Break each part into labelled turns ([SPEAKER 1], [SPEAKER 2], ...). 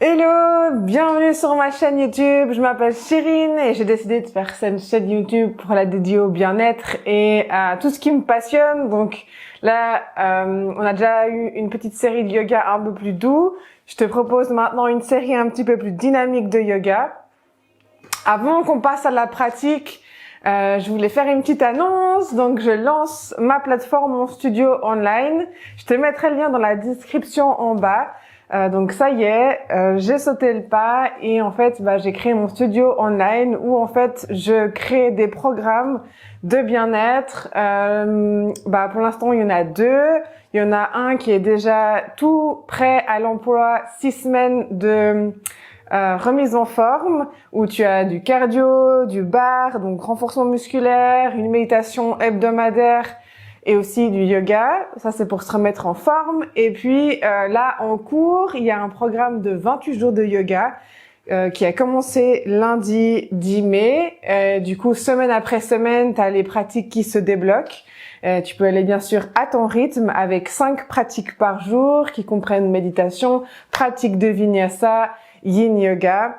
[SPEAKER 1] Hello, bienvenue sur ma chaîne YouTube. Je m'appelle Chérine et j'ai décidé de faire cette chaîne YouTube pour la dédier au bien-être et à tout ce qui me passionne. Donc là, on a déjà eu une petite série de yoga un peu plus doux. Je te propose maintenant une série un petit peu plus dynamique de yoga. Avant qu'on passe à la pratique, je voulais faire une petite annonce. Donc je lance ma plateforme, mon studio online. Je te mettrai le lien dans la description en bas. Donc ça y est, j'ai sauté le pas et en fait, j'ai créé mon studio online où en fait, je crée des programmes de bien-être. Pour l'instant, il y en a deux. Il y en a un qui est déjà tout prêt à l'emploi, 6 semaines de remise en forme, où tu as du cardio, du barre, donc renforcement musculaire, une méditation hebdomadaire, et aussi du yoga. Ça, c'est pour se remettre en forme. Et puis, là, en cours, il y a un programme de 28 jours de yoga qui a commencé lundi 10 mai. Du coup, semaine après semaine, tu as les pratiques qui se débloquent. Tu peux aller bien sûr à ton rythme avec 5 pratiques par jour qui comprennent méditation, pratique de vinyasa, yin yoga.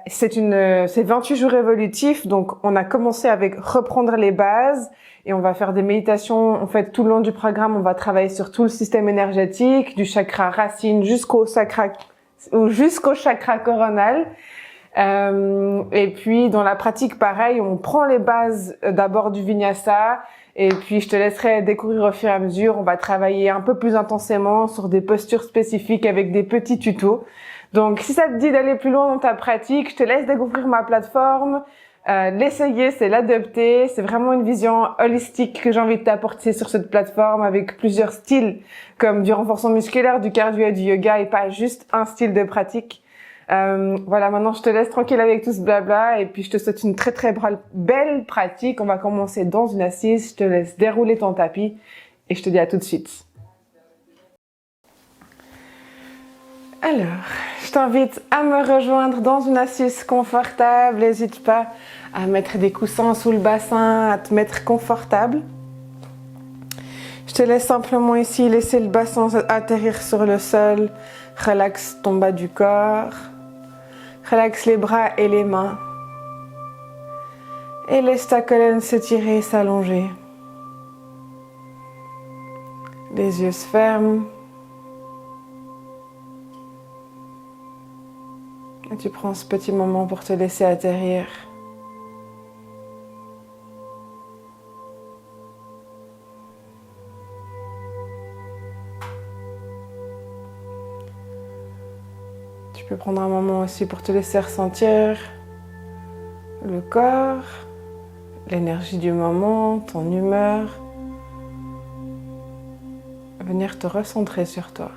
[SPEAKER 1] C'est 28 jours évolutifs, donc on a commencé avec reprendre les bases et on va faire des méditations. En fait, tout le long du programme, on va travailler sur tout le système énergétique, du chakra racine jusqu'au chakra coronal. Et puis dans la pratique, pareil, on prend les bases d'abord du vinyasa et puis je te laisserai découvrir au fur et à mesure. On va travailler un peu plus intensément sur des postures spécifiques avec des petits tutos. Donc, si ça te dit d'aller plus loin dans ta pratique, je te laisse découvrir ma plateforme. L'essayer, c'est l'adopter. C'est vraiment une vision holistique que j'ai envie de t'apporter sur cette plateforme avec plusieurs styles comme du renforcement musculaire, du cardio et du yoga et pas juste un style de pratique. Voilà, maintenant je te laisse tranquille avec tout ce blabla et puis je te souhaite une très très belle pratique. On va commencer dans une assise. Je te laisse dérouler ton tapis et je te dis à tout de suite. Alors, je t'invite à me rejoindre dans une assise confortable. N'hésite pas à mettre des coussins sous le bassin, à te mettre confortable. Je te laisse simplement ici laisser le bassin atterrir sur le sol. Relaxe ton bas du corps. Relaxe les bras et les mains. Et laisse ta colonne s'étirer et s'allonger. Les yeux se ferment. Et tu prends ce petit moment pour te laisser atterrir. Tu peux prendre un moment aussi pour te laisser ressentir le corps, l'énergie du moment, ton humeur. Venir te recentrer sur toi.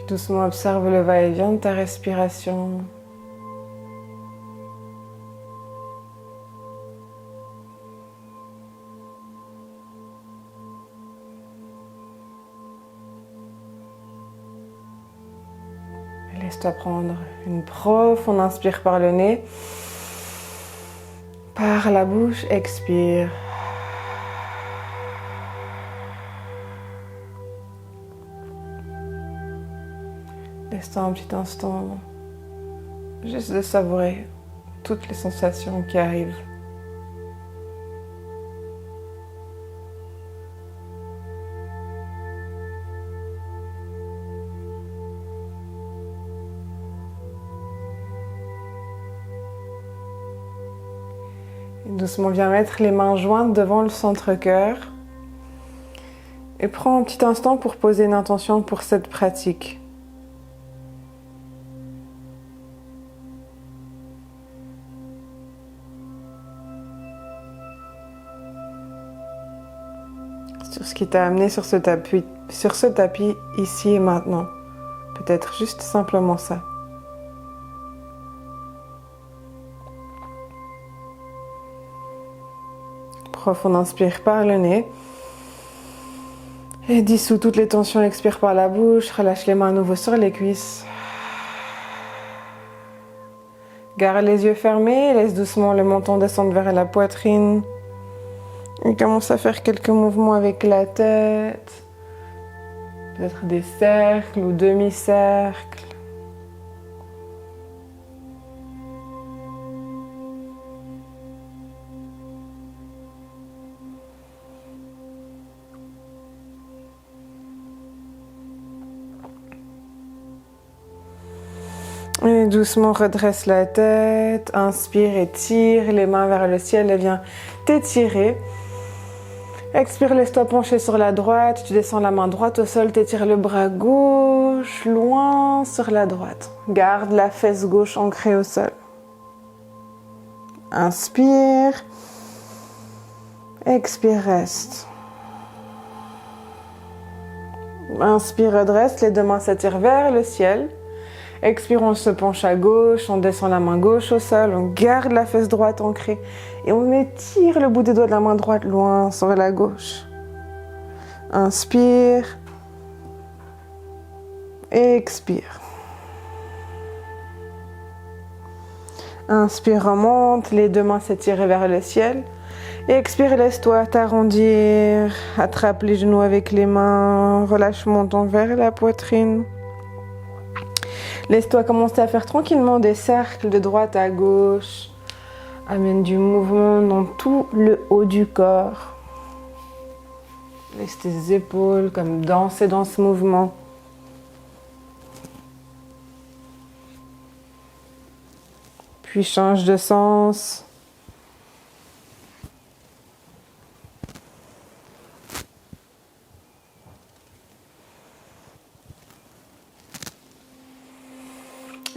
[SPEAKER 1] Doucement observe le va-et-vient de ta respiration. Et laisse-toi prendre une profonde inspire par le nez. Par la bouche, expire. Laisse-toi un petit instant juste de savourer toutes les sensations qui arrivent. Et doucement, viens mettre les mains jointes devant le centre-cœur. Et prends un petit instant pour poser une intention pour cette pratique. Sur ce qui t'a amené sur ce tapis ici et maintenant. Peut-être juste simplement ça. Profond inspire par le nez. Et dissous toutes les tensions, expire par la bouche, relâche les mains à nouveau sur les cuisses. Garde les yeux fermés, laisse doucement le menton descendre vers la poitrine. Et commence à faire quelques mouvements avec la tête. Peut-être des cercles ou demi-cercles. Et doucement redresse la tête, inspire et tire les mains vers le ciel et viens t'étirer. Expire, laisse-toi pencher sur la droite, tu descends la main droite au sol, t'étires le bras gauche, loin sur la droite. Garde la fesse gauche ancrée au sol. Inspire, expire, reste. Inspire, redresse, les deux mains s'attirent vers le ciel. Expire, on se penche à gauche, on descend la main gauche au sol, on garde la fesse droite ancrée et on étire le bout des doigts de la main droite loin sur la gauche. Inspire, expire. Inspire, remonte, les deux mains s'étirent vers le ciel. Expire, laisse-toi t'arrondir, attrape les genoux avec les mains, relâche mon menton vers la poitrine. Laisse-toi commencer à faire tranquillement des cercles de droite à gauche. Amène du mouvement dans tout le haut du corps. Laisse tes épaules comme danser dans ce mouvement. Puis change de sens.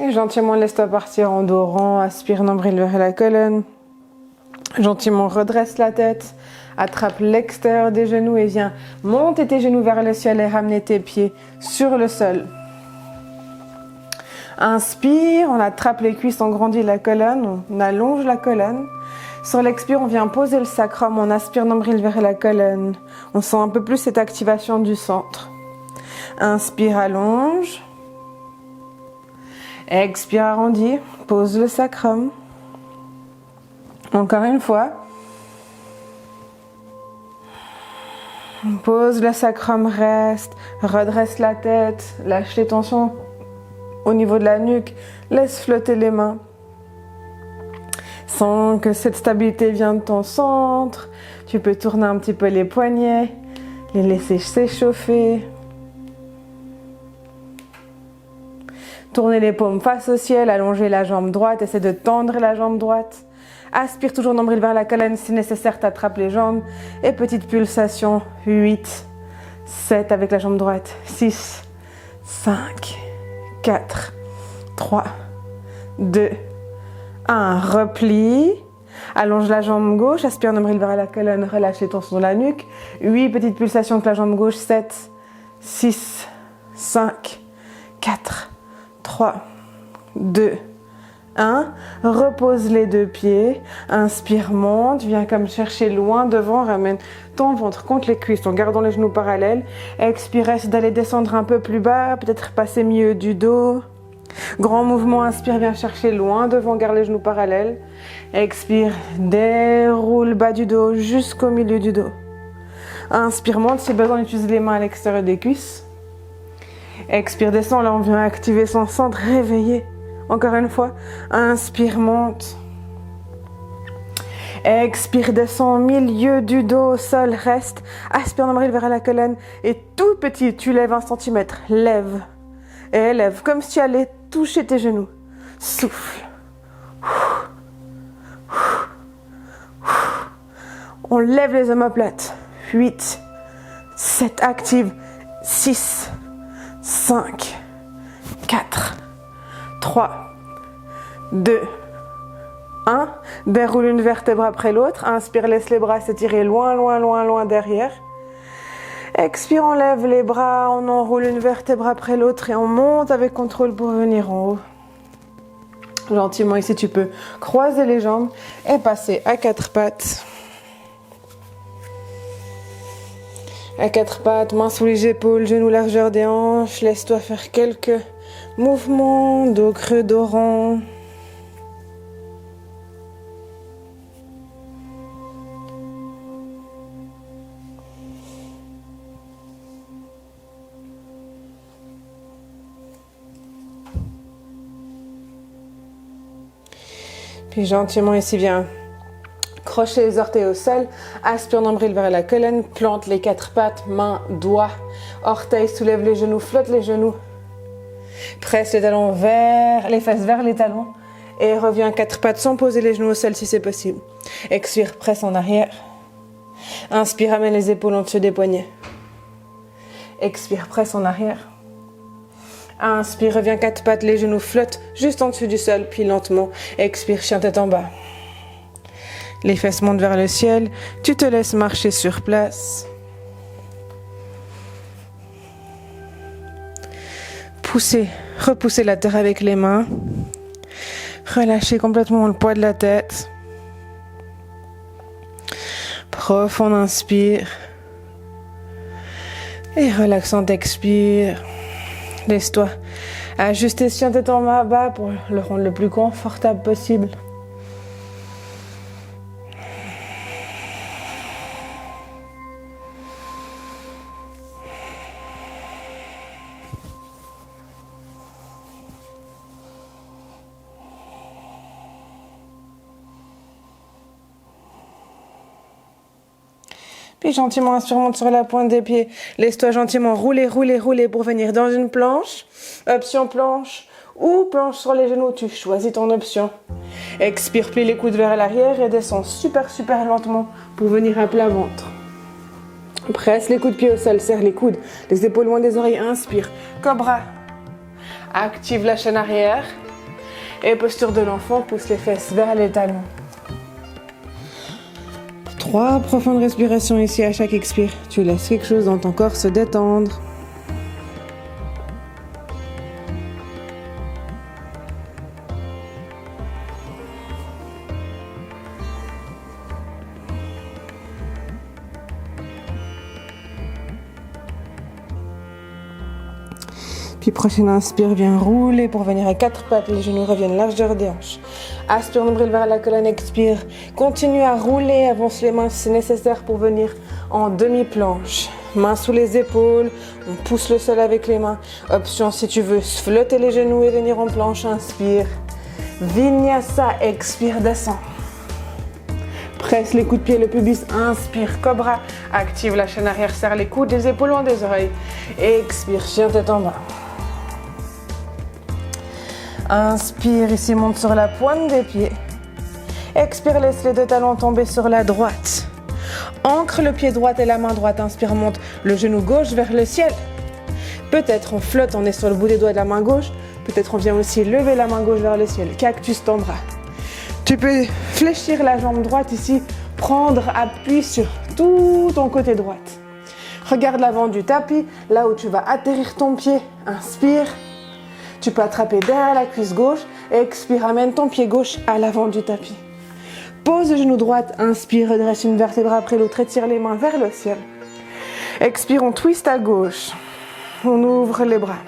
[SPEAKER 1] Et gentiment, laisse-toi partir en dos rond, aspire nombril vers la colonne. Gentiment, redresse la tête, attrape l'extérieur des genoux et viens monter tes genoux vers le ciel et ramener tes pieds sur le sol. Inspire, on attrape les cuisses, on grandit la colonne, on allonge la colonne. Sur l'expire, on vient poser le sacrum, on aspire nombril vers la colonne. On sent un peu plus cette activation du centre. Inspire, allonge. Expire, arrondi, pose le sacrum. Encore une fois. Pose le sacrum, reste, redresse la tête, lâche les tensions au niveau de la nuque, laisse flotter les mains. Sens que cette stabilité vient de ton centre. Tu peux tourner un petit peu les poignets, les laisser s'échauffer. Tournez les paumes face au ciel, allongez la jambe droite, essaie de tendre la jambe droite. Aspire toujours nombril vers la colonne, si nécessaire, t'attrape les jambes. Et petite pulsation, 8, 7 avec la jambe droite, 6, 5, 4, 3, 2, 1. Replie. Allonge la jambe gauche, aspire nombril vers la colonne, relâche les tensions dans la nuque. 8 petites pulsations avec la jambe gauche, 7, 6, 5, 4, 3, 2, 1. Repose les deux pieds. Inspire, monte. Viens comme chercher loin devant. Ramène ton ventre contre les cuisses en gardant les genoux parallèles. Expire, reste d'aller descendre un peu plus bas. Peut-être passer mieux du dos. Grand mouvement. Inspire, viens chercher loin devant. Garde les genoux parallèles. Expire, déroule bas du dos jusqu'au milieu du dos. Inspire, monte. Si besoin, utilise les mains à l'extérieur des cuisses. Expire, descend, là on vient activer son centre, réveiller. Encore une fois, inspire, monte. Expire, descend, milieu du dos, sol, reste. Aspire, nombril vers la colonne. Et tout petit, tu lèves 1 cm, lève. Et élève, comme si tu allais toucher tes genoux. Souffle. On lève les omoplates. 8, 7, active. 6, 5, 4, 3, 2, 1. Déroule une vertèbre après l'autre. Inspire, laisse les bras s'étirer loin, loin, loin, loin derrière. Expire, on lève les bras, on enroule une vertèbre après l'autre et on monte avec contrôle pour venir en haut. Gentiment ici, tu peux croiser les jambes et passer à 4 pattes. À quatre pattes, mains sous les épaules, genoux largeur des hanches. Laisse-toi faire quelques mouvements, dos creux, dos rond. Puis gentiment ici, viens crochet les orteils au sol, aspire nombril vers la colonne, plante les quatre pattes, mains, doigts, orteils, soulève les genoux, flotte les genoux. Presse les talons vers, les fesses vers les talons et reviens quatre pattes sans poser les genoux au sol si c'est possible. Expire, presse en arrière. Inspire, amène les épaules en dessous des poignets. Expire, presse en arrière. Inspire, reviens quatre pattes, les genoux flottent juste en dessous du sol, puis lentement. Expire, chien tête en bas. Les fesses montent vers le ciel, tu te laisses marcher sur place. Poussez, repoussez la terre avec les mains. Relâchez complètement le poids de la tête. Profond inspire. Et relaxant expire. Laisse-toi ajuster ce chien tête en bas pour le rendre le plus confortable possible. Puis gentiment, inspire, monte sur la pointe des pieds. Laisse-toi gentiment rouler, rouler, rouler pour venir dans une planche. Option planche ou planche sur les genoux. Tu choisis ton option. Expire, plie les coudes vers l'arrière et descends super, super lentement pour venir à plat ventre. Presse les coups de pied au sol, serre les coudes, les épaules loin des oreilles. Inspire, cobra. Active la chaîne arrière. Et posture de l'enfant, pousse les fesses vers les talons. 3 profondes respirations ici à chaque expire. Tu laisses quelque chose dans ton corps se détendre. Puis prochaine inspire, viens rouler pour venir à quatre pattes. Les genoux reviennent largeur des hanches. Aspire nombril vers la colonne, expire. Continue à rouler, avance les mains si c'est nécessaire pour venir en demi-planche. Mains sous les épaules, on pousse le sol avec les mains. Option si tu veux, flotter les genoux et venir en planche, inspire. Vinyasa, expire, descend. Presse les coups de pied, le pubis, inspire, cobra. Active la chaîne arrière, serre les coudes, les épaules loin des oreilles. Expire, chien tête en bas. Inspire, ici monte sur la pointe des pieds. Expire, laisse les deux talons tomber sur la droite. Ancre le pied droit et la main droite. Inspire, monte le genou gauche vers le ciel. Peut-être on flotte, on est sur le bout des doigts de la main gauche. Peut-être on vient aussi lever la main gauche vers le ciel. Cactus tendra. Tu peux fléchir la jambe droite ici, prendre appui sur tout ton côté droite. Regarde l'avant du tapis, là où tu vas atterrir ton pied. Inspire. Tu peux attraper derrière la cuisse gauche et expire, amène ton pied gauche à l'avant du tapis. Pose le genou droit, inspire, redresse une vertèbre après l'autre, étire les mains vers le ciel. Expire, on twist à gauche. On ouvre les bras.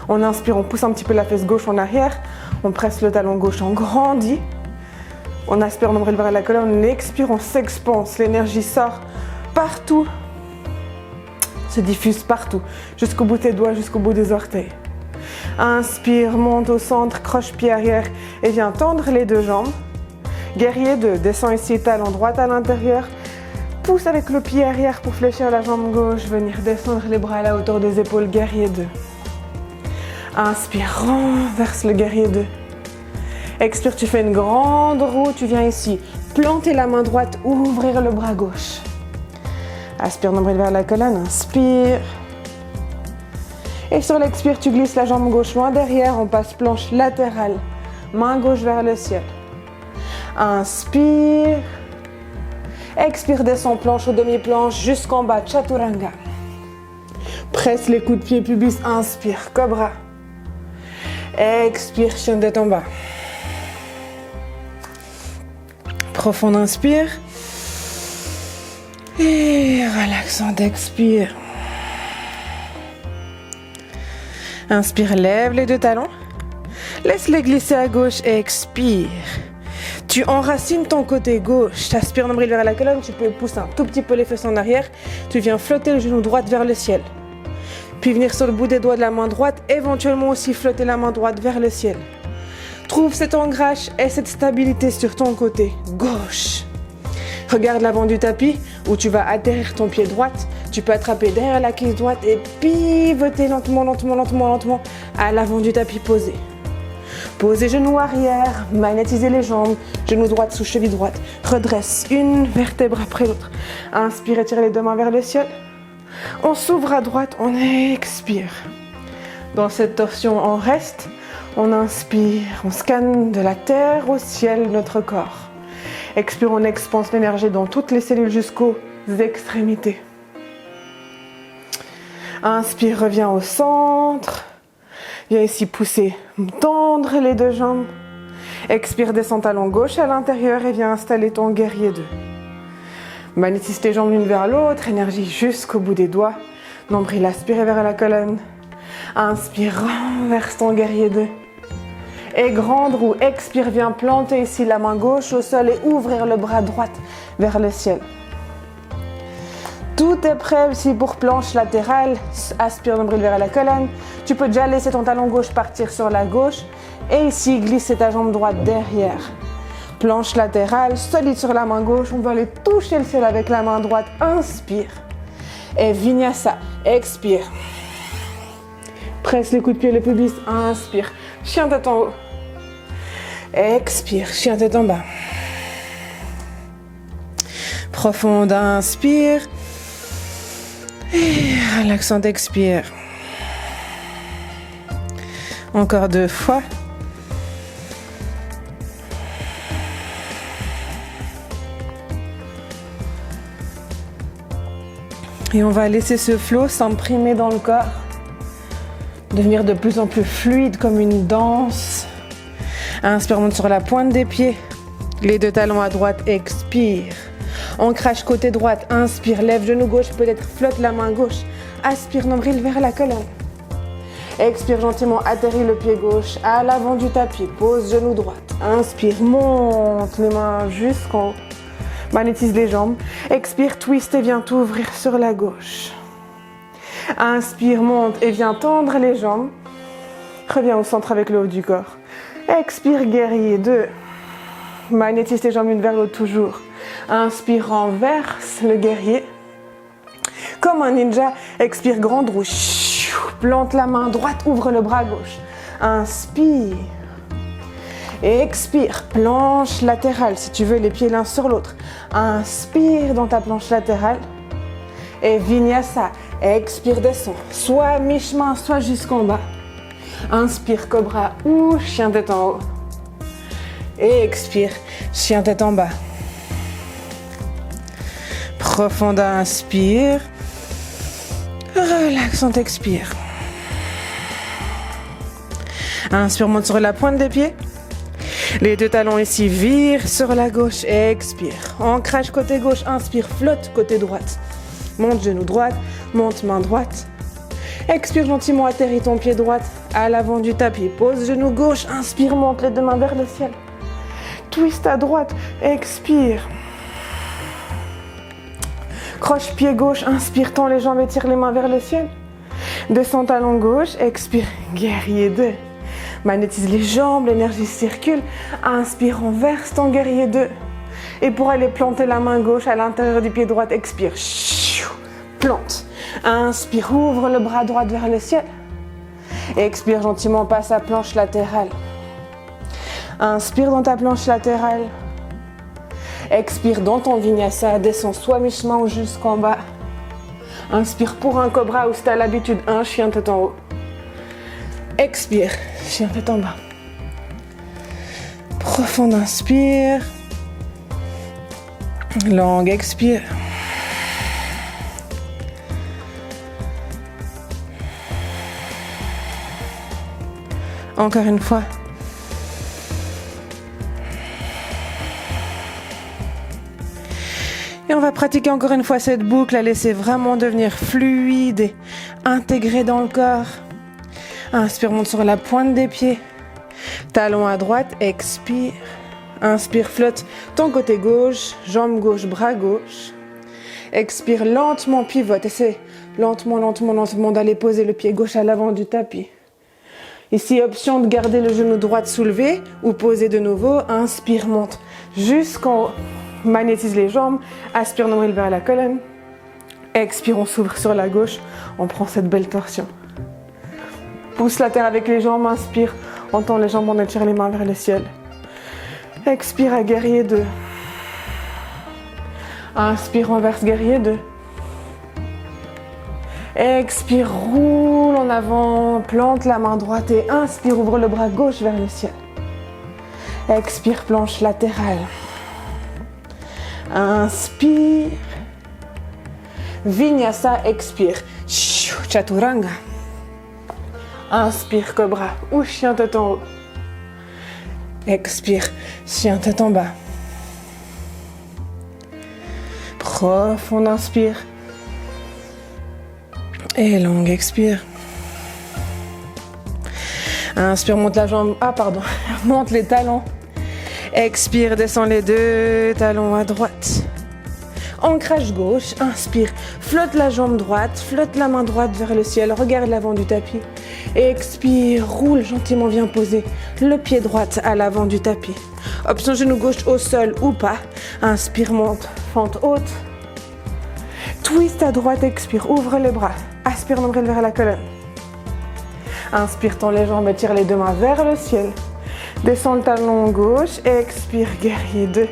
[SPEAKER 1] On inspire, on pousse un petit peu la fesse gauche en arrière. On presse le talon gauche, on grandit. On aspire, on nombril vers la colonne. On expire, on s'expanse. L'énergie sort partout. Se diffuse partout. Jusqu'au bout des doigts, jusqu'au bout des orteils. Inspire, monte au centre, croche-pied arrière et viens tendre les deux jambes. Guerrier 2, descends ici, talon droit à l'intérieur. Pousse avec le pied arrière pour fléchir la jambe gauche. Venir descendre les bras à la hauteur des épaules, guerrier 2. Inspire, renverse le guerrier 2. Expire, tu fais une grande roue, tu viens ici. Planter la main droite, ouvrir le bras gauche. Aspire, nombril vers la colonne, inspire. Et sur l'expire, tu glisses la jambe gauche loin derrière, on passe planche latérale. Main gauche vers le ciel. Inspire. Expire, descend planche ou demi-planche jusqu'en bas, chaturanga. Presse les coups de pied, pubis, inspire, cobra. Expire, chien tête en bas. Profond inspire. Et relaxant, expire. Inspire, lève les deux talons. Laisse-les glisser à gauche et expire. Tu enracines ton côté gauche. T'aspires nombril vers la colonne. Tu peux pousser un tout petit peu les fesses en arrière. Tu viens flotter le genou droit vers le ciel. Puis venir sur le bout des doigts de la main droite. Éventuellement aussi flotter la main droite vers le ciel. Trouve cet ancrage et cette stabilité sur ton côté gauche. Regarde l'avant du tapis où tu vas atterrir ton pied droit. Tu peux attraper derrière la cuisse droite et pivoter lentement, lentement, lentement, lentement à l'avant du tapis posé. Posez genoux arrière, magnétisez les jambes, genou droit sous cheville droite. Redresse une vertèbre après l'autre. Inspire, étire les deux mains vers le ciel. On s'ouvre à droite, on expire. Dans cette torsion, on reste, on inspire, on scanne de la terre au ciel notre corps. Expire, on expanse l'énergie dans toutes les cellules jusqu'aux extrémités. Inspire, reviens au centre. Viens ici pousser, tendre les deux jambes. Expire, descends talon gauche à l'intérieur et viens installer ton guerrier 2. Magnétise tes jambes l'une vers l'autre, énergie jusqu'au bout des doigts. Nombril aspiré vers la colonne. Inspire, renverse ton guerrier 2. Et grande roue, expire, viens planter ici la main gauche au sol et ouvrir le bras droit vers le ciel. Tout est prêt ici pour planche latérale. Aspire, nombril vers la colonne. Tu peux déjà laisser ton talon gauche partir sur la gauche. Et ici, glisser ta jambe droite derrière. Planche latérale, solide sur la main gauche. On va aller toucher le ciel avec la main droite. Inspire. Et vinyasa. Expire. Presse les coups de pied, le pubis. Inspire. Chien tête en haut. Expire. Chien tête en bas. Profonde. Inspire. Et relaxant, expire. Encore 2 fois. Et on va laisser ce flot s'imprimer dans le corps. Devenir de plus en plus fluide comme une danse. Inspire, monte sur la pointe des pieds. Les deux talons à droite, expire. Ancrage côté droite, inspire, lève genou gauche, peut-être flotte la main gauche. Aspire, nombril vers la colonne. Expire gentiment, atterris le pied gauche à l'avant du tapis, pose genou droite. Inspire, monte les mains jusqu'en haut. Magnétise les jambes. Expire, twist et viens t'ouvrir sur la gauche. Inspire, monte et viens tendre les jambes. Reviens au centre avec le haut du corps. Expire, guerrier 2. Magnétise tes jambes l'une vers l'autre toujours. Inspire, renverse le guerrier. Comme un ninja, expire, grande roue. Plante la main droite, ouvre le bras gauche. Inspire. Et expire, planche latérale. Si tu veux, les pieds l'un sur l'autre. Inspire dans ta planche latérale. Et vinyasa. Expire, descends. Soit à mi-chemin, soit jusqu'en bas. Inspire, cobra ou chien tête en haut. Et expire, chien tête en bas. Profonde, inspire. Relaxant, expire. Inspire, monte sur la pointe des pieds. Les deux talons ici, vire sur la gauche et expire. Ancrage côté gauche, inspire, flotte côté droite. Monte genou droite, monte main droite. Expire gentiment, atterris ton pied droit à l'avant du tapis. Pose genou gauche, inspire, monte les deux mains vers le ciel. Twist à droite, expire. Croche pied gauche, inspire, tends les jambes et tire les mains vers le ciel. Descends talon gauche, expire, guerrier 2. Magnétise les jambes, l'énergie circule. Inspire, renverse ton guerrier 2. Et pour aller planter la main gauche à l'intérieur du pied droit, expire. Plante. Inspire, ouvre le bras droit vers le ciel. Expire gentiment, passe à planche latérale. Inspire dans ta planche latérale. Expire dans ton vinyasa, descends soit mi-chemin ou jusqu'en bas. Inspire pour un cobra ou si tu as l'habitude, un chien tête en haut. Expire, chien tête en bas. Profonde inspire. Longue expire. Encore une fois. Et on va pratiquer encore une fois cette boucle, la laisser vraiment devenir fluide et intégrée dans le corps. Inspire, monte sur la pointe des pieds. Talon à droite, expire. Inspire, flotte ton côté gauche, jambe gauche, bras gauche. Expire, lentement pivote. Essaie lentement d'aller poser le pied gauche à l'avant du tapis. Ici, option de garder le genou droit soulevé ou poser de nouveau. Inspire, monte jusqu'en haut. Magnétise les jambes. Aspire, nombril vers la colonne. Expire, on s'ouvre sur la gauche. On prend cette belle torsion. Pousse la terre avec les jambes. Inspire, on tend les jambes, on étire les mains vers le ciel. Expire à guerrier 2. Inspire, renverse guerrier 2. Expire, roule en avant, plante la main droite et inspire, ouvre le bras gauche vers le ciel. Expire, planche latérale. Inspire. Vinyasa, expire. Chaturanga. Inspire, cobra ou chien tête en haut. Expire, chien tête en bas. Profond inspire. Et longue expire. Inspire, monte la jambe. Monte les talons. Expire, descend les deux talons à droite. Ancrage gauche, inspire. Flotte la jambe droite, flotte la main droite vers le ciel. Regarde l'avant du tapis. Expire, roule gentiment, viens poser le pied droit à l'avant du tapis. Option genou gauche au sol ou pas. Inspire, monte, fente haute. Twist à droite, expire, ouvre les bras. Aspire, nombril vers la colonne. Inspire, tends les jambes, tire les deux mains vers le ciel. Descends le talon gauche, expire, guerrier 2.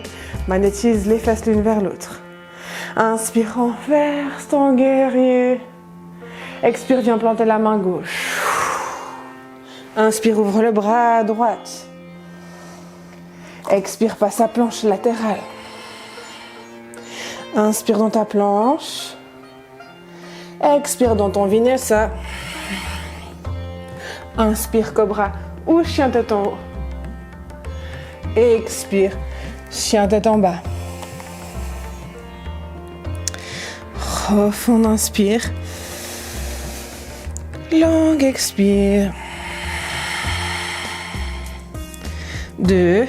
[SPEAKER 1] Magnétise les fesses l'une vers l'autre. Inspire, renverse ton guerrier. Expire, viens planter la main gauche. Inspire, ouvre le bras à droite. Expire, passe à planche latérale. Inspire dans ta planche. Expire dans ton vinyasa. Inspire, cobra ou chien tête en haut. Expire, chien tête en bas. Profond inspire. Longue expire. 2.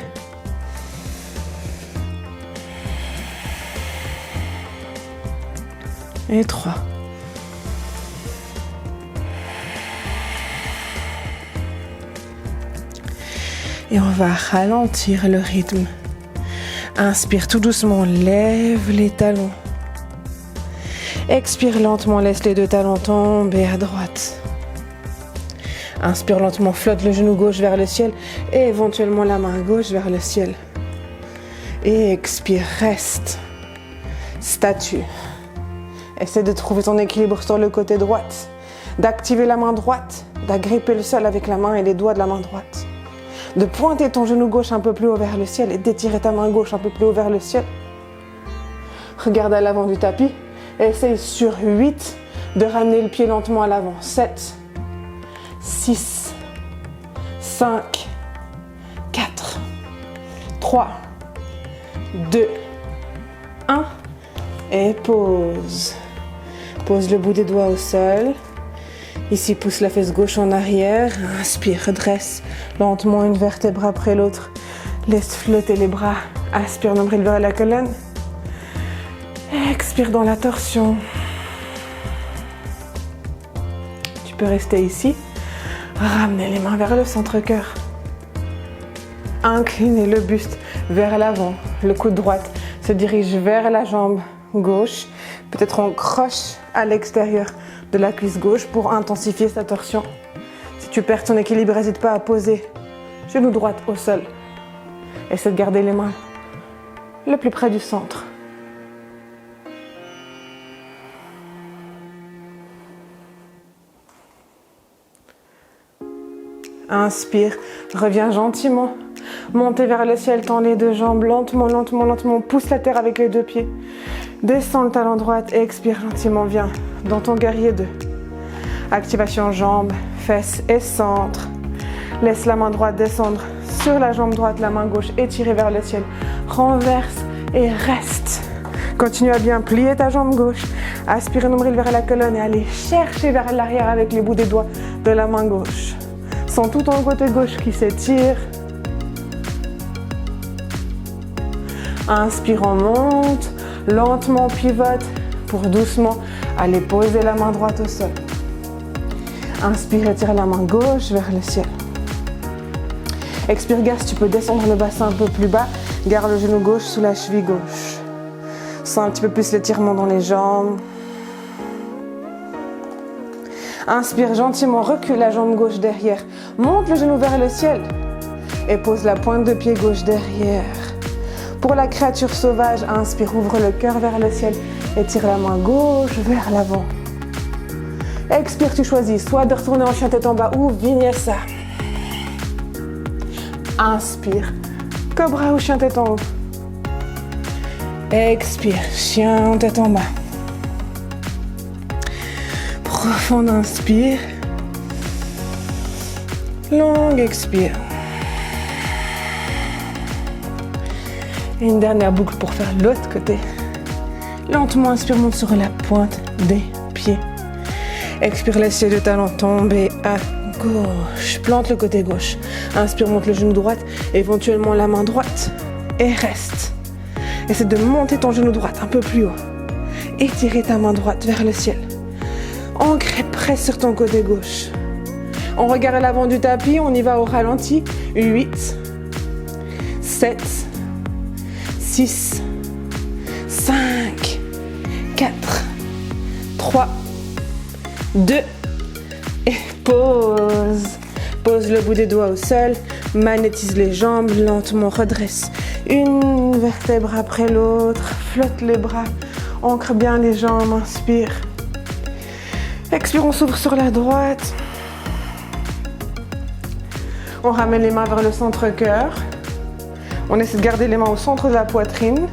[SPEAKER 1] Et 3. Et on va ralentir le rythme. Inspire tout doucement, lève les talons. Expire lentement, laisse les deux talons tomber à droite. Inspire lentement, flotte le genou gauche vers le ciel et éventuellement la main gauche vers le ciel. Et expire, reste. Statue. Essaie de trouver ton équilibre sur le côté droit, d'activer la main droite, d'agripper le sol avec la main et les doigts de la main droite, de pointer ton genou gauche un peu plus haut vers le ciel et d'étirer ta main gauche un peu plus haut vers le ciel. Regarde à l'avant du tapis. Essaye sur 8 de ramener le pied lentement à l'avant. 7, 6, 5, 4, 3, 2, 1 et pause. Pose le bout des doigts au sol. Ici, pousse la fesse gauche en arrière. Inspire, redresse lentement une vertèbre après l'autre. Laisse flotter les bras. Aspire, nombril vers la colonne. Expire dans la torsion. Tu peux rester ici. Ramener les mains vers le centre-cœur. Incliner le buste vers l'avant. Le coude droite se dirige vers la jambe gauche. Peut-être on croche à l'extérieur de la cuisse gauche pour intensifier sa torsion. Si tu perds ton équilibre, n'hésite pas à poser genou droit au sol. Essaie de garder les mains le plus près du centre. Inspire, reviens gentiment. Montez vers le ciel, tends les deux jambes lentement, lentement, lentement. Pousse la terre avec les deux pieds. Descends le talon droit et expire gentiment. Viens dans ton guerrier 2. Activation jambes, fesses et centre. Laisse la main droite descendre sur la jambe droite, la main gauche étirée vers le ciel. Renverse et reste. Continue à bien plier ta jambe gauche. Aspire nombril vers la colonne et allez chercher vers l'arrière avec les bouts des doigts de la main gauche. Sens tout ton côté gauche qui s'étire. Inspire, on monte. Lentement, pivote pour doucement aller poser la main droite au sol. Inspire, étire la main gauche vers le ciel. Expire, garde, tu peux descendre le bassin un peu plus bas. Garde le genou gauche sous la cheville gauche. Sens un petit peu plus l'étirement dans les jambes. Inspire gentiment, recule la jambe gauche derrière. Monte le genou vers le ciel. Et pose la pointe de pied gauche derrière. Pour la créature sauvage, inspire, ouvre le cœur vers le ciel. Étire la main gauche vers l'avant. Expire, tu choisis soit de retourner en chien tête en bas ou vinyasa. Inspire, cobra ou chien tête en haut. Expire, chien tête en bas. Profond inspire. Longue expire. Et une dernière boucle pour faire l'autre côté. Lentement inspire, monte sur la pointe des pieds. Expire, laisse les deux talons tomber à gauche. Plante le côté gauche. Inspire, monte le genou droit, éventuellement la main droite. Et reste. Essaie de monter ton genou droit un peu plus haut. Étirer ta main droite vers le ciel. Ancre et presse sur ton côté gauche. On regarde l'avant du tapis, on y va au ralenti. 8, 7, 6, 5, 4, 3, 2 et pause. Pose le bout des doigts au sol, magnétise les jambes, lentement redresse une vertèbre après l'autre, flotte les bras, ancre bien les jambes, inspire. Expire, on s'ouvre sur la droite. On ramène les mains vers le centre-cœur. On essaie de garder les mains au centre de la poitrine.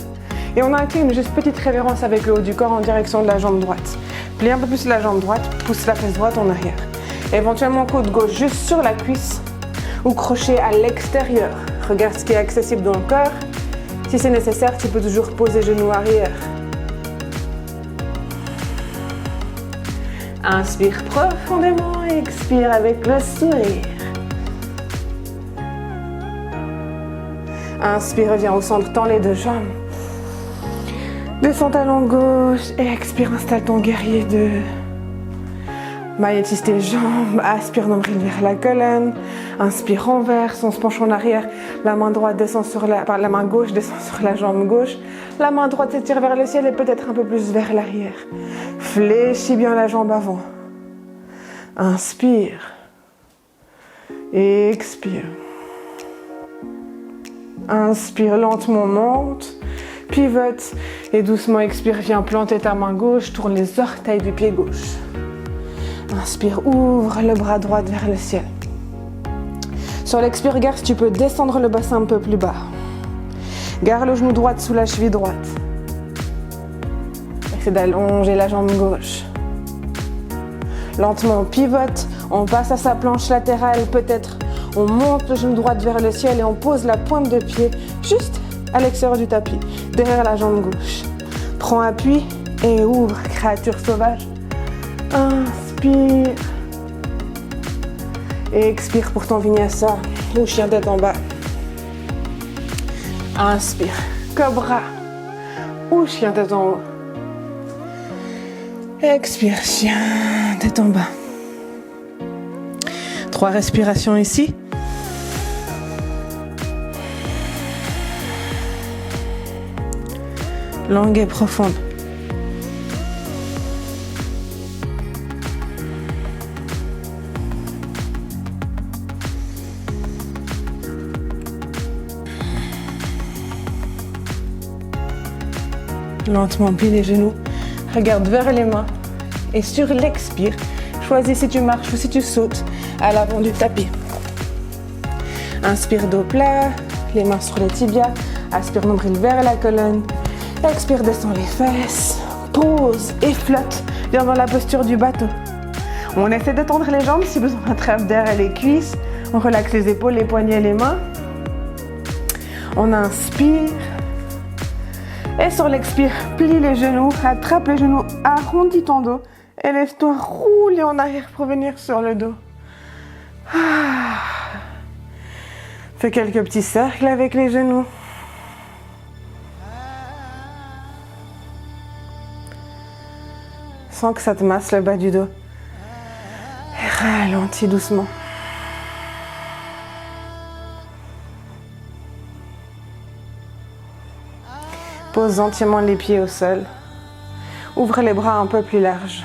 [SPEAKER 1] Et on incline juste petite révérence avec le haut du corps en direction de la jambe droite. Plie un peu plus la jambe droite, pousse la fesse droite en arrière. Éventuellement côte gauche juste sur la cuisse ou crochet à l'extérieur. Regarde ce qui est accessible dans le corps. Si c'est nécessaire, tu peux toujours poser genou arrière. Inspire profondément et expire avec le sourire. Inspire, reviens au centre, tends les deux jambes. Descends talon gauche et expire, installe ton guerrier 2. Magnétise tes jambes, aspire nombril vers la colonne. Inspire, renverse, on se penche en arrière. La main droite descend sur la main gauche descend sur la jambe gauche. La main droite s'étire vers le ciel et peut-être un peu plus vers l'arrière. Fléchis bien la jambe avant. Inspire. Expire. Inspire, lentement monte. Pivote et doucement expire. Viens planter ta main gauche. Tourne les orteils du pied gauche. Inspire, ouvre le bras droit vers le ciel. Sur l'expire, garde, tu peux descendre le bassin un peu plus bas. Garde le genou droit sous la cheville droite. Essaie d'allonger la jambe gauche. Lentement, on pivote. On passe à sa planche latérale. Peut-être on monte le genou droit vers le ciel et on pose la pointe de pied juste à l'extérieur du tapis, derrière la jambe gauche. Prends appui et ouvre, créature sauvage. Inspire. Et expire pour ton vinyasa ou chien tête en bas. Inspire. Cobra ou chien tête en haut. Expire, chien tête en bas. 3 respirations ici. Longue et profonde. Lentement, plie les genoux, regarde vers les mains et sur l'expire, choisis si tu marches ou si tu sautes à l'avant du tapis. Inspire, dos plat, les mains sur les tibias, aspire, nombril vers la colonne, expire, descends les fesses, pose et flotte, viens dans la posture du bateau. On essaie de tendre les jambes, si besoin, attrape derrière les cuisses, on relaxe les épaules, les poignets, les mains. On inspire. Et sur l'expire, plie les genoux, attrape les genoux, arrondis ton dos et laisse-toi rouler en arrière pour venir sur le dos. Fais quelques petits cercles avec les genoux. Sens que ça te masse le bas du dos. Et ralentis doucement. Pose gentiment les pieds au sol. Ouvre les bras un peu plus larges.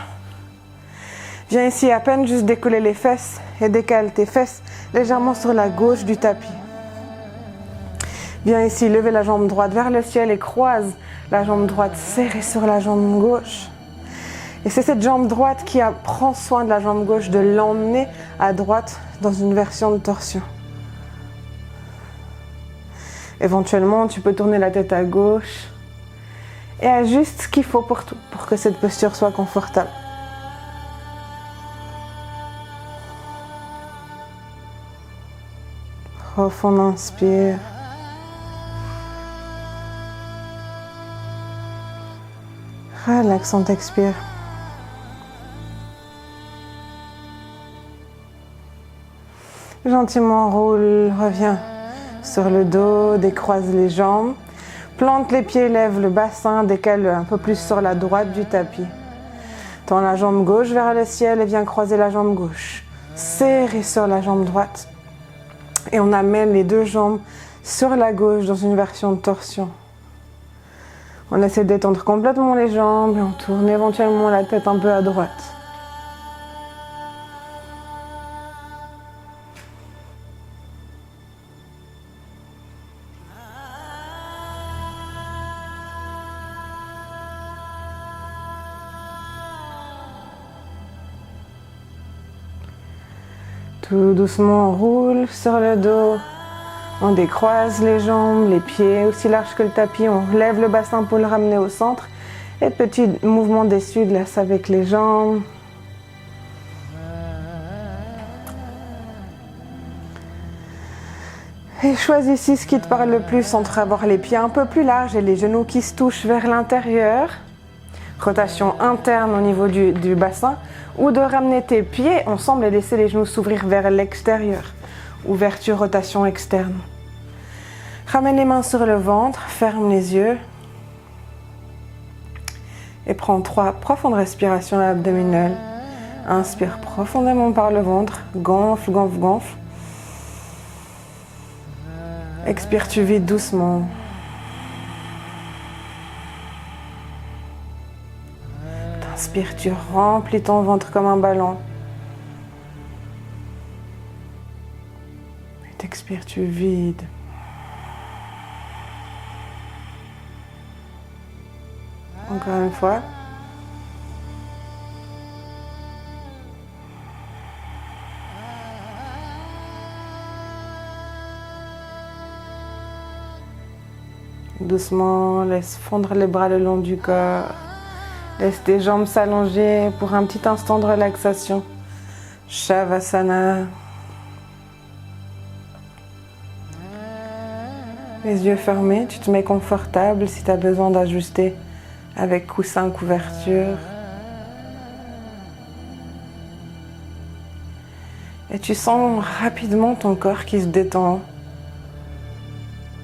[SPEAKER 1] Viens ici à peine juste décoller les fesses et décale tes fesses légèrement sur la gauche du tapis. Viens ici lever la jambe droite vers le ciel et croise la jambe droite serrée sur la jambe gauche. Et c'est cette jambe droite qui prend soin de la jambe gauche, de l'emmener à droite dans une version de torsion. Éventuellement, tu peux tourner la tête à gauche et ajuste ce qu'il faut pour que cette posture soit confortable. Profond inspire. Relaxant expire. Gentiment roule, reviens sur le dos, décroise les jambes. Plante les pieds, lève le bassin, décale un peu plus sur la droite du tapis. Tends la jambe gauche vers le ciel et viens croiser la jambe gauche. Serrez sur la jambe droite. Et on amène les deux jambes sur la gauche dans une version de torsion. On essaie d'étendre complètement les jambes et on tourne éventuellement la tête un peu à droite. Tout doucement, on roule sur le dos. On décroise les jambes, les pieds aussi larges que le tapis. On relève le bassin pour le ramener au centre. Et petit mouvement d'essuie-glace avec les jambes. Et choisis ici ce qui te parle le plus entre avoir les pieds un peu plus larges et les genoux qui se touchent vers l'intérieur. Rotation interne au niveau du bassin. Ou de ramener tes pieds ensemble et laisser les genoux s'ouvrir vers l'extérieur. Ouverture, rotation externe. Ramène les mains sur le ventre, ferme les yeux. Et prends 3 profondes respirations abdominales. Inspire profondément par le ventre, gonfle, gonfle, gonfle. Expire, tu vides doucement. Inspire, tu remplis ton ventre comme un ballon. Et t'expires, tu vides. Encore une fois. Doucement, laisse fondre les bras le long du corps. Laisse tes jambes s'allonger pour un petit instant de relaxation. Shavasana. Les yeux fermés, tu te mets confortable si tu as besoin d'ajuster avec coussin, couverture. Et tu sens rapidement ton corps qui se détend.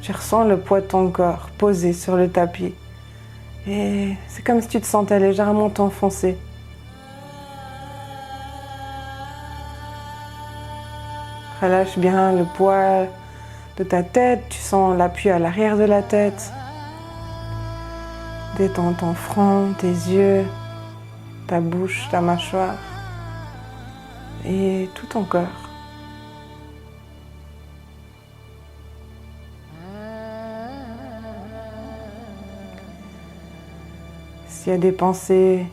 [SPEAKER 1] Tu ressens le poids de ton corps posé sur le tapis. Et c'est comme si tu te sentais légèrement t'enfoncer. Relâche bien le poids de ta tête. Tu sens l'appui à l'arrière de la tête. Détends ton front, tes yeux, ta bouche, ta mâchoire et tout ton corps. S'il y a des pensées,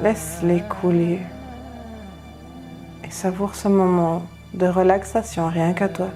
[SPEAKER 1] laisse-les couler et savoure ce moment de relaxation rien qu'à toi.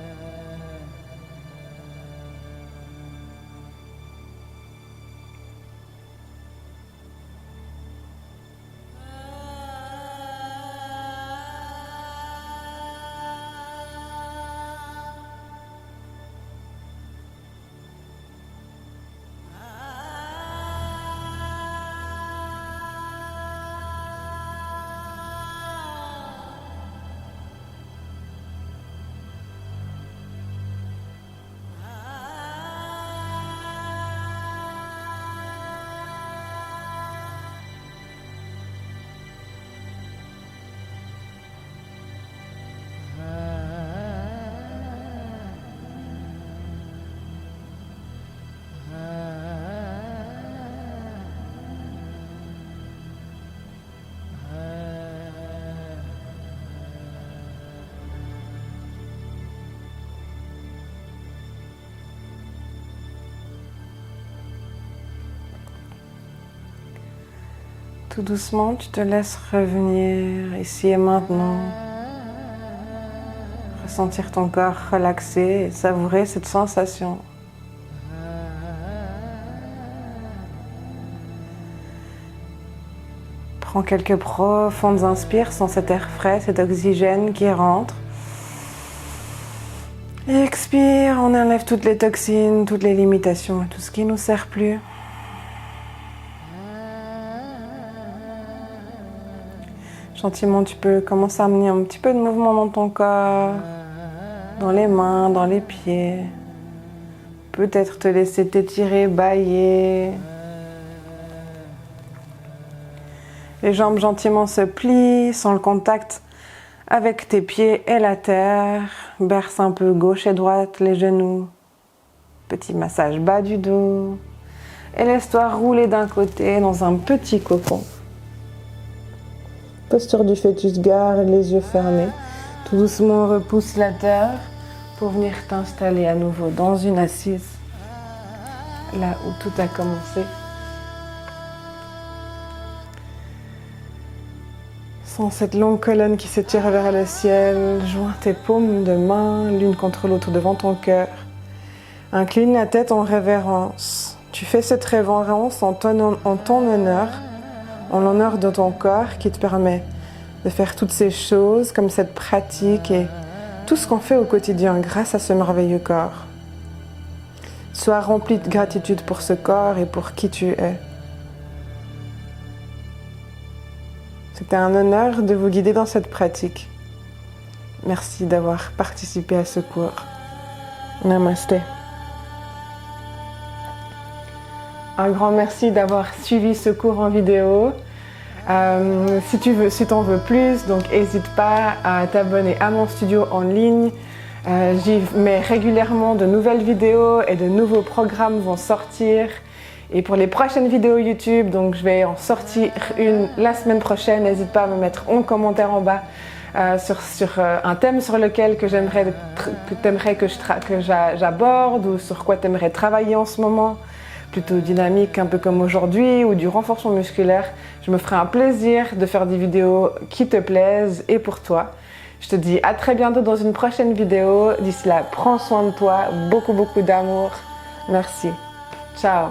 [SPEAKER 1] Tout doucement, tu te laisses revenir ici et maintenant. Ressentir ton corps relaxé et savourer cette sensation. Prends quelques profondes inspires sans cet air frais, cet oxygène qui rentre. Et expire, on enlève toutes les toxines, toutes les limitations, tout ce qui ne nous sert plus. Gentiment, tu peux commencer à amener un petit peu de mouvement dans ton corps, dans les mains, dans les pieds. Peut-être te laisser t'étirer, bâiller. Les jambes gentiment se plient sans le contact avec tes pieds et la terre. Berce un peu gauche et droite les genoux. Petit massage bas du dos. Et laisse-toi rouler d'un côté dans un petit cocon. Posture du fœtus, garde les yeux fermés. Tout doucement, repousse la terre pour venir t'installer à nouveau dans une assise. Là où tout a commencé. Sens cette longue colonne qui s'étire vers le ciel. Joins tes paumes de main l'une contre l'autre devant ton cœur. Incline la tête en révérence. Tu fais cette révérence en ton honneur, en l'honneur de ton corps qui te permet de faire toutes ces choses comme cette pratique et tout ce qu'on fait au quotidien grâce à ce merveilleux corps. Sois rempli de gratitude pour ce corps et pour qui tu es. C'était un honneur de vous guider dans cette pratique. Merci d'avoir participé à ce cours. Namasté. Un grand merci d'avoir suivi ce cours en vidéo. Si t'en veux plus, donc n'hésite pas à t'abonner à mon studio en ligne. J'y mets régulièrement de nouvelles vidéos et de nouveaux programmes vont sortir. Et pour les prochaines vidéos YouTube, donc je vais en sortir une la semaine prochaine. N'hésite pas à me mettre en commentaire en bas sur un thème sur lequel que t'aimerais que j'aborde ou sur quoi t'aimerais travailler en ce moment. Plutôt dynamique, un peu comme aujourd'hui, ou du renforcement musculaire. Je me ferai un plaisir de faire des vidéos qui te plaisent et pour toi. Je te dis à très bientôt dans une prochaine vidéo. D'ici là, prends soin de toi, beaucoup d'amour. Merci. Ciao.